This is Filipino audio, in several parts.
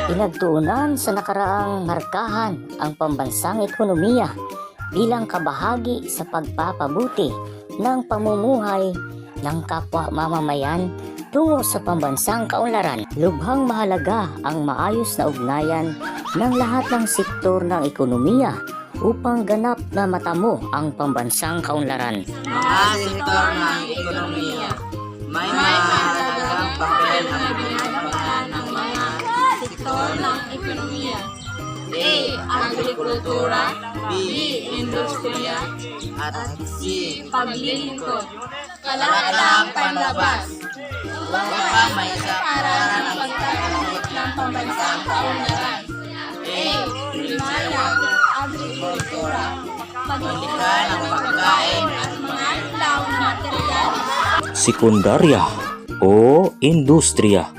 Pinagtuunan sa nakaraang markahan ang pambansang ekonomiya bilang kabahagi sa pagpapabuti ng pamumuhay ng kapwa mamamayan tungo sa pambansang kaunlaran. Lubhang mahalaga ang maayos na ugnayan ng lahat ng sektor ng ekonomiya upang ganap na matamo ang pambansang kaunlaran. Mga sektor ng ekonomiya, may mahalagang papel ang ginagawa ng mga sektor ng ekonomiya. A. Agrikultura, B. Industriya, at C. Paglilingkod. Kalakatang panlabas. Baka may isa para ng pagtatanggit ng pambansang kaunlaran. A. Primarya, agrikultura, paglikha ng pagkain at mga ilaw na materyales. Sekundarya o industriya,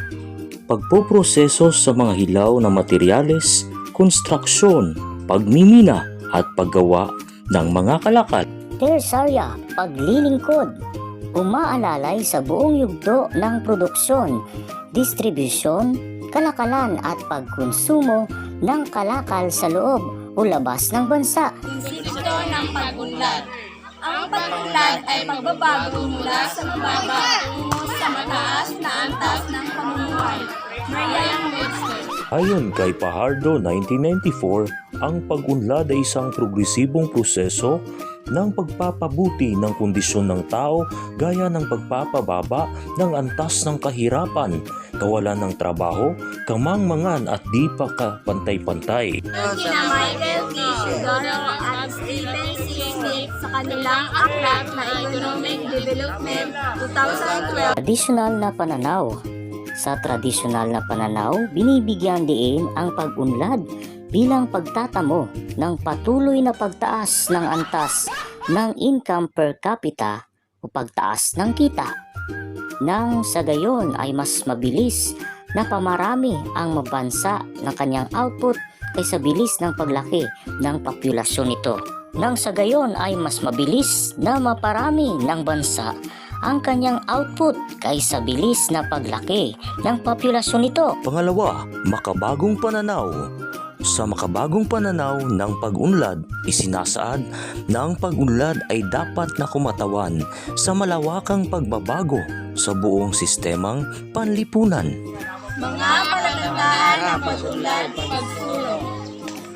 pagpoproseso sa mga hilaw na materyales, konstruksyon, pagmimina at paggawa ng mga kalakal. Tersarya, paglilingkod, umaalalay sa buong yugto ng produksyon, distribusyon, kalakalan at pagkonsumo ng kalakal sa loob o labas ng bansa. Konsepto ng pag-unlad. Ang pag-unlad ay pagbabago mula sa mababa tungo sa mataas na antas ng pamumuhay. Merriam-Webster. Ayon kay Fajardo 1994, ang pag-unlad ay isang progresibong proseso ng pagpapabuti ng kondisyon ng tao gaya ng pagpapababa ng antas ng kahirapan, kawalan ng trabaho, kamangmangan at di pa kapantay-pantay. Sina Michael T. Sudano at Stephen C. Smith sa kanilang aklat na Economic Development 2012. Tradisyonal na pananaw. Sa tradisyonal na pananaw, binibigyan diin ang pag-unlad bilang pagtatamo ng patuloy na pagtaas ng antas ng income per capita o pagtaas ng kita. Nang sa gayon ay mas mabilis na pamarami ang mabansa ng kanyang output kaysa bilis ng paglaki ng populasyon nito. Nang sa gayon ay mas mabilis na maparami ng bansa ang kanyang output kaysa bilis na paglaki ng populasyon nito. Pangalawa, makabagong pananaw. Sa makabagong pananaw ng pag-unlad, isinasaad na ang pag-unlad ay dapat na kumatawan sa malawakang pagbabago sa buong sistemang panlipunan. Mga palatandaan ng pag-unlad, pagsulong.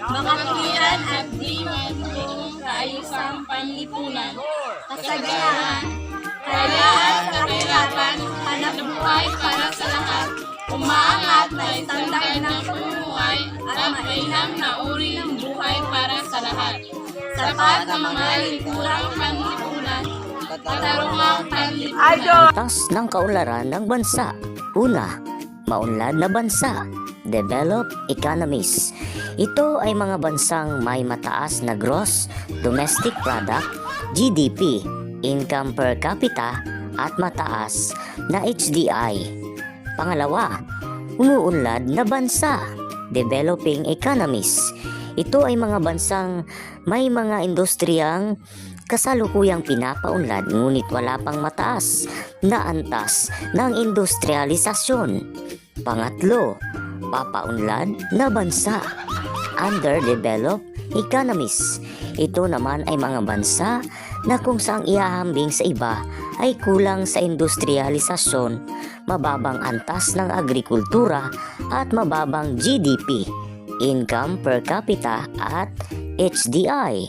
Makatuwiran at di matulong kaayusang panlipunan. Kasaganaan. Kayaan sa kahirapan, hanap buhay para sa lahat. Umaangat na standard ng pamumuhay at mainam na uri ng buhay para sa lahat. Sapat na mga lingkurang panlipunan, katarungang panlipunan. Antas ng kaunlaran ng bansa. Una, maunlad na bansa, developed economies. Ito ay mga bansang may mataas na gross domestic product, GDP, income per capita at mataas na HDI. Pangalawa, umuunlad na bansa, developing economies. Ito ay mga bansang may mga industriyang kasalukuyang pinapaunlad ngunit wala pang mataas na antas ng industrialisasyon. Pangatlo, papaunlad na bansa, underdeveloped economies. Ito naman ay mga bansa na kung saang ihahambing sa iba ay kulang sa industrialisasyon, mababang antas ng agrikultura at mababang GDP, income per capita at HDI.